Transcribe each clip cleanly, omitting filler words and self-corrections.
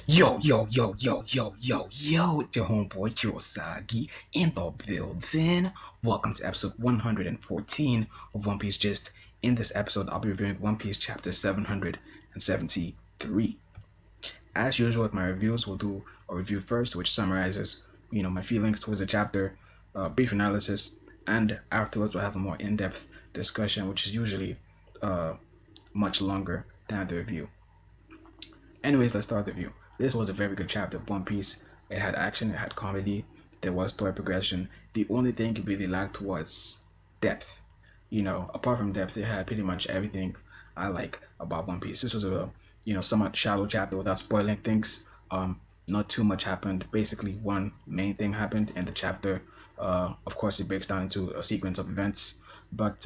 Yo, it's your homeboy Kirosagi in the building. Welcome to episode 114 of One Piece Gist. In this episode, I'll be reviewing One Piece chapter 773. As usual with my reviews, we'll do a review first, which summarizes, my feelings towards the chapter, brief analysis, and afterwards we'll have a more in-depth discussion, which is usually much longer than the review. Anyways, let's start the review. This was a very good chapter of One Piece. It had action, it had comedy, there was story progression. The only thing it really lacked was depth. Apart from depth, it had pretty much everything I like about One Piece. This was a somewhat shallow chapter without spoiling things. Not too much happened. Basically, one main thing happened in the chapter. Of course, it breaks down into a sequence of events. But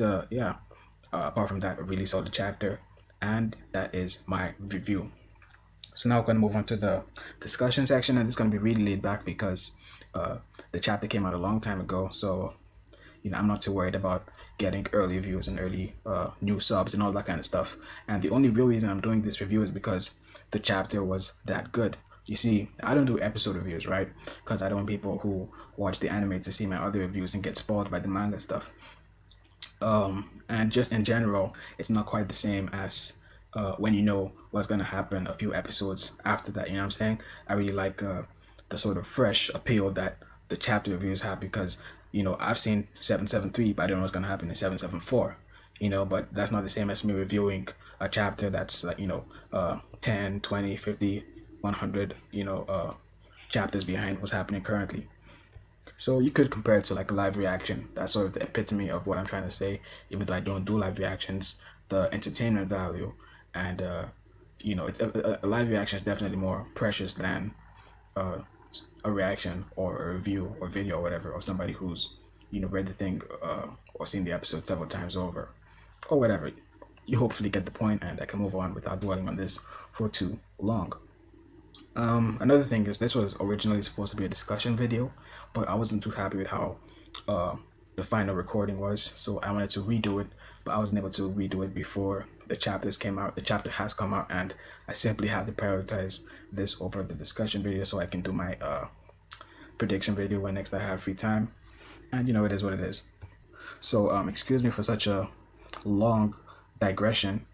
apart from that, a really solid chapter, and that is my review. So now we're going to move on to the discussion section, and it's going to be really laid back because the chapter came out a long time ago. So, I'm not too worried about getting early views and early new subs and all that kind of stuff. And the only real reason I'm doing this review is because the chapter was that good. You see, I don't do episode reviews, right? Because I don't want people who watch the anime to see my other reviews and get spoiled by the manga stuff. And just in general, it's not quite the same as when you know what's going to happen a few episodes after that. You know what I'm saying? I really like the sort of fresh appeal that the chapter reviews have because, I've seen 773, but I don't know what's going to happen in 774. But that's not the same as me reviewing a chapter that's like, 10, 20, 50, 100, chapters behind what's happening currently. So you could compare it to like a live reaction. That's sort of the epitome of what I'm trying to say. Even though I don't do live reactions, the entertainment value and it's a live reaction is definitely more precious than a reaction or a review or video or whatever of somebody who's read the thing or seen the episode several times over or whatever. You hopefully get the point, and I can move on without dwelling on this for too long. Another thing is this was originally supposed to be a discussion video, but I wasn't too happy with how the final recording was, so I wanted to redo it, but I wasn't able to redo it before the chapters came out. The chapter has come out, and I simply have to prioritize this over the discussion video so I can do my prediction video when next I have free time. And it is what it is. So excuse me for such a long digression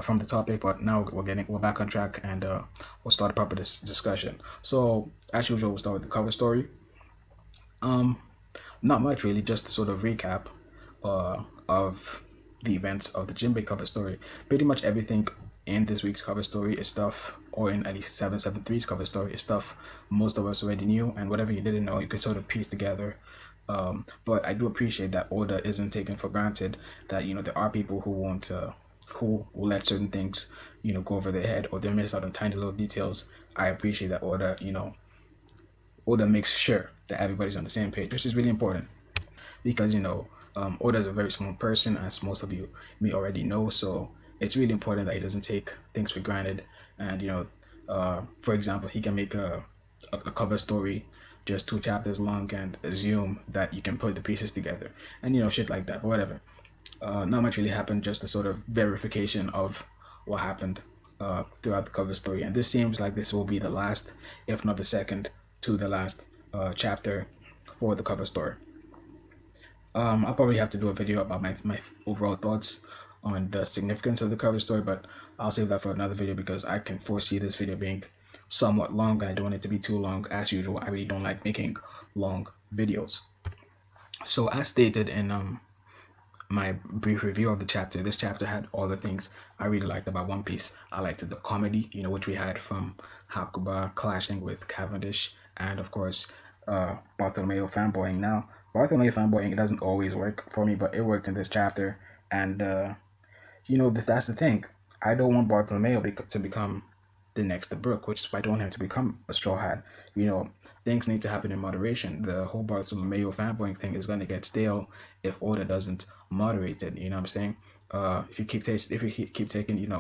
from the topic, but now we're back on track, and we'll start a proper discussion. So as usual, we'll start with the cover story. Not much really, just to sort of recap of the events of the Jinbei cover story. Pretty much everything in this week's cover story is stuff, or in at least 773's cover story is stuff most of us already knew, and whatever you didn't know, you could sort of piece together. But I do appreciate that Oda isn't taken for granted, that there are people who won't who will let certain things go over their head, or they miss out on tiny little details. I appreciate that Oda makes sure that everybody's on the same page, which is really important because Oda is a very small person, as most of you may already know. So it's really important that he doesn't take things for granted. And for example, he can make a cover story just 2 chapters long and assume that you can put the pieces together, and shit like that. But whatever. Not much really happened, just a sort of verification of what happened throughout the cover story. And this seems like this will be the last, if not the second to the last chapter for the cover story. I'll probably have to do a video about my overall thoughts on the significance of the cover story, but I'll save that for another video because I can foresee this video being somewhat long, and I don't want it to be too long. As usual, I really don't like making long videos. So as stated in my brief review of the chapter, this chapter had all the things I really liked about One Piece. I liked the comedy, which we had from Hakuba clashing with Cavendish, and of course Bartolomeo fanboying. Now Bartolomeo fanboying, it doesn't always work for me, but it worked in this chapter. And that's the thing, I don't want Bartolomeo to become the next to Brook, which is why I don't want him to become a straw hat. Things need to happen in moderation. The whole Bartolomeo fanboying thing is going to get stale if Oda doesn't moderate it. You know what I'm saying? If you keep taking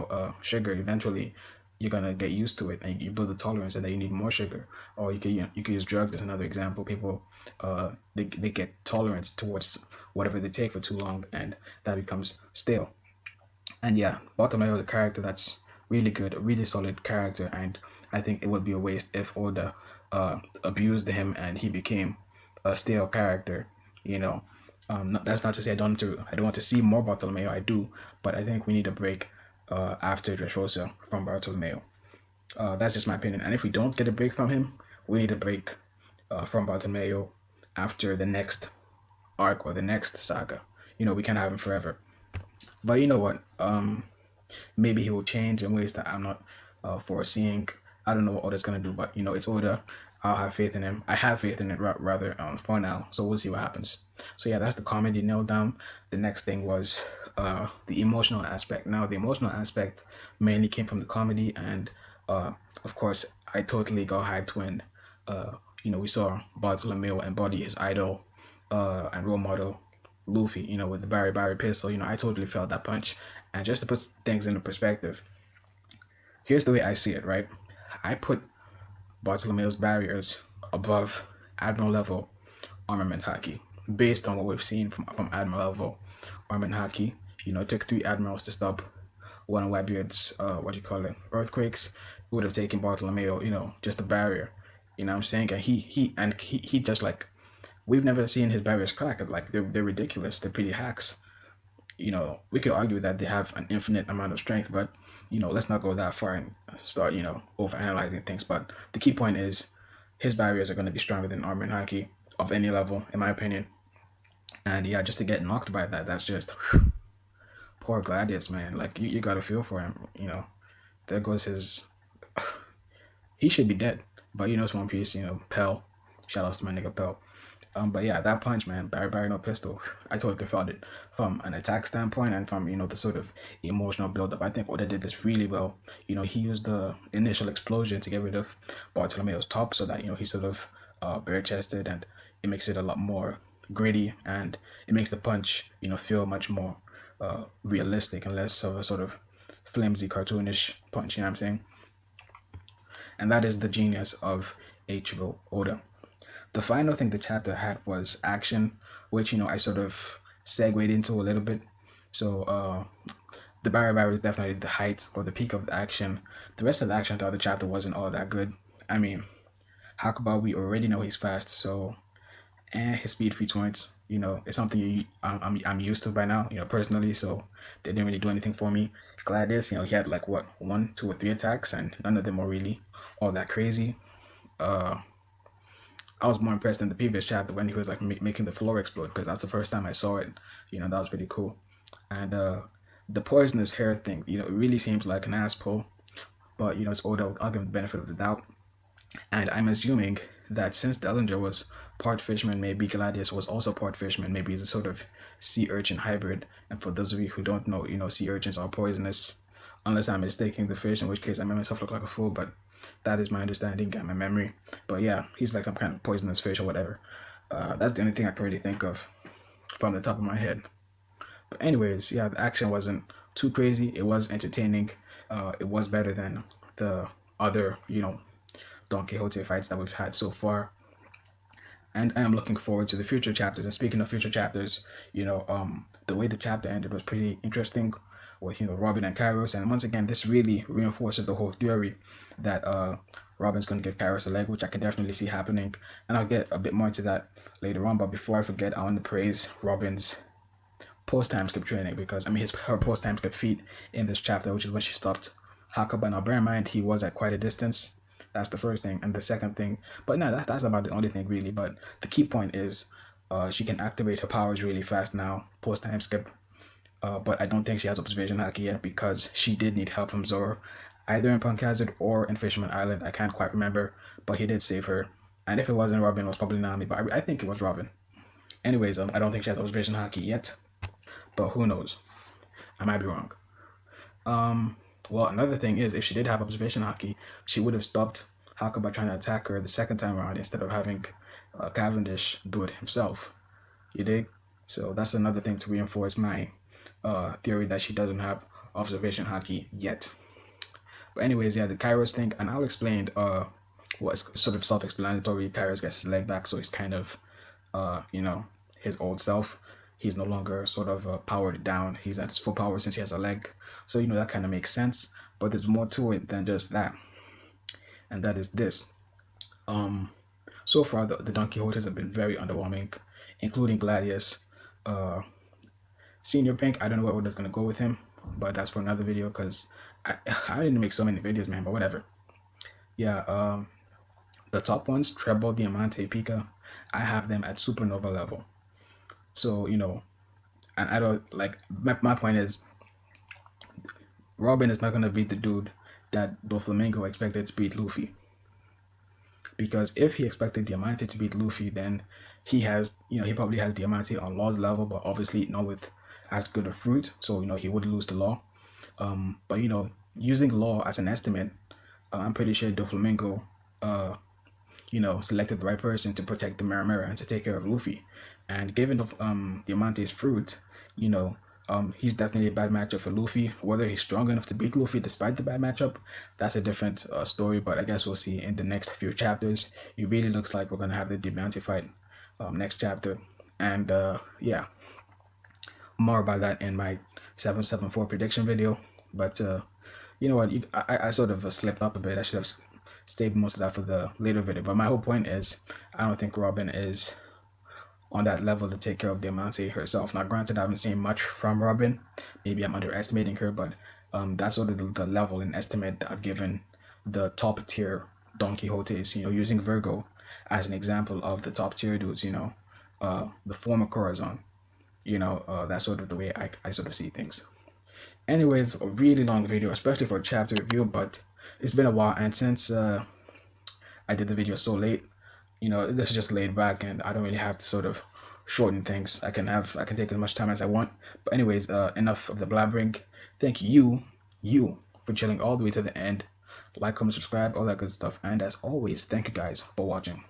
sugar, eventually you're gonna get used to it, and you build a tolerance, and then you need more sugar. Or you could use drugs as another example. People they get tolerance towards whatever they take for too long, and that becomes stale. And yeah, Bartolomeo, the character, that's really good, a really solid character, and I think it would be a waste if Oda abused him and he became a stale character. You know, that's not to say I don't want to see more Bartolomeo. I do, but I think we need a break after Dressrosa from Bartolomeo. That's just my opinion. And if we don't get a break from him, we need a break from Bartolomeo after the next arc or the next saga. You know, we can't have him forever. But you know what? Maybe he will change in ways that I'm not foreseeing. I don't know what Oda's gonna do, but you know, it's Oda. I'll have faith in him. I have faith in it rather for now. So we'll see what happens. So yeah, that's the comedy nailed down. The next thing was the emotional aspect. Now the emotional aspect mainly came from the comedy, and of course I totally got hyped when you know, we saw Bartolomeo embody his idol and role model Luffy, you know, with the Barry pistol. You know, I totally felt that punch. And just to put things into perspective, here's the way I see it, right? I put Bartolomeo's barriers above Admiral level armament haki, based on what we've seen from Admiral level armament haki. You know, it took 3 admirals to stop one of Whitebeard's earthquakes. It would have taken Bartolomeo, you know, just a barrier. You know what I'm saying? And he just like, we've never seen his barriers crack. Like they're ridiculous. They're pretty hacks. You know, we could argue that they have an infinite amount of strength, but you know, let's not go that far and start, you know, overanalyzing things. But the key point is his barriers are going to be stronger than armor and haki of any level, in my opinion. And yeah, just to get knocked by that, that's just poor Gladius, man. Like you gotta feel for him. You know, there goes his. He should be dead, but you know, it's One Piece. You know, Pell. Shout outs to my nigga Pell. But yeah, that punch, man, Barry no pistol. I totally felt it from an attack standpoint and from, you know, the sort of emotional build-up. I think Oda did this really well. You know, he used the initial explosion to get rid of Bartolomeo's top so that, you know, he's sort of bare-chested, and it makes it a lot more gritty, and it makes the punch, you know, feel much more realistic and less of a sort of flimsy, cartoonish punch, you know what I'm saying? And that is the genius of Eiichiro Oda. The final thing the chapter had was action, which, you know, I sort of segued into a little bit. So the Barry is definitely the height or the peak of the action. The rest of the action throughout the chapter wasn't all that good. I mean, Hakuba, we already know he's fast, so his speed feats weren't, you know, it's something I'm used to by now, you know, personally. So they didn't really do anything for me. Gladius, you know, he had like what, 1, 2, or 3 attacks, and none of them were really all that crazy. I was more impressed in the previous chapter when he was like making the floor explode, because that's the first time I saw it. You know, that was pretty cool. And the poisonous hair thing, you know, it really seems like an ass pull, but you know, it's Oda. I'll give him the benefit of the doubt. And I'm assuming that since Dellinger was part fisherman, maybe Gladius was also part fisherman. Maybe he's a sort of sea urchin hybrid. And for those of you who don't know, you know, sea urchins are poisonous, unless I'm mistaking the fish, in which case I made myself look like a fool. But that is my understanding and my memory. But yeah, he's like some kind of poisonous fish or whatever. That's the only thing I can really think of from the top of my head. But anyways, yeah, the action wasn't too crazy. It was entertaining. It was better than the other, you know, Don Quixote fights that we've had so far. And I am looking forward to the future chapters. And speaking of future chapters, you know, the way the chapter ended was pretty interesting with, you know, Robin and Kairos. And once again, this really reinforces the whole theory that Robin's going to give Kairos a leg, which I can definitely see happening. And I'll get a bit more into that later on. But before I forget, I want to praise Robin's post-time skip training, because, I mean, her post-time skip feat in this chapter, which is when she stopped Hakuba. Now, bear in mind, he was at quite a distance. That's the first thing. And the second thing, but no, that's about the only thing really. But the key point is she can activate her powers really fast now, post-time skip. But I don't think she has observation haki yet, because she did need help from Zoro, either in Punk Hazard or in Fisherman Island. I can't quite remember, but he did save her. And if it wasn't Robin, it was probably Nami, but I think it was Robin. Anyways, I don't think she has observation haki yet, but who knows? I might be wrong. Well, another thing is, if she did have observation haki, she would have stopped Hakuba trying to attack her the second time around, instead of having Cavendish do it himself. You dig? So that's another thing to reinforce my theory that she doesn't have observation haki yet. But anyways, yeah, the Kairos thing, and I'll explain what's sort of self-explanatory. Kairos gets his leg back, so he's kind of you know, his old self. He's no longer sort of powered down. He's at his full power since he has a leg. So, you know, that kind of makes sense. But there's more to it than just that. and that is this. So far the Don Quixotes have been very underwhelming, including Gladius. Senior Pink, I don't know what order is gonna go with him, but that's for another video because I didn't make so many videos, man. But whatever. Yeah. The top ones, Treble, Diamante, Pika, I have them at supernova level. So and I don't like. My point is, Robin is not gonna beat the dude that Doflamingo expected to beat Luffy. Because if he expected Diamante to beat Luffy, then he has, he probably has Diamante on Law's level, but obviously not with as good a fruit. So, he would lose to Law. But, using Law as an estimate, I'm pretty sure Doflamingo, selected the right person to protect the Mirror and to take care of Luffy. And given Diamante's fruit, he's definitely a bad matchup for Luffy. Whether he's strong enough to beat Luffy despite the bad matchup, that's a different story, but I guess we'll see in the next few chapters. It really looks like we're going to have the Diamante fight next chapter. And yeah, more about that in my 774 prediction video. But you know what, I sort of slipped up a bit. I should have saved most of that for the later video. But my whole point is, I don't think Robin is on that level to take care of Diamante herself. Now, granted, I haven't seen much from Robin. Maybe I'm underestimating her, but that's sort of the level and estimate that I've given the top tier Don Quixotes. Using Virgo as an example of the top tier dudes. The former Corazon. That's sort of the way I sort of see things. Anyways, a really long video, especially for a chapter review, but it's been a while, and since I did the video so late, this is just laid back, and I don't really have to sort of shorten things. I can take as much time as I want. But anyways, enough of the blabbering. Thank you for chilling all the way to the end. Like, comment, subscribe, all that good stuff. And as always, thank you guys for watching.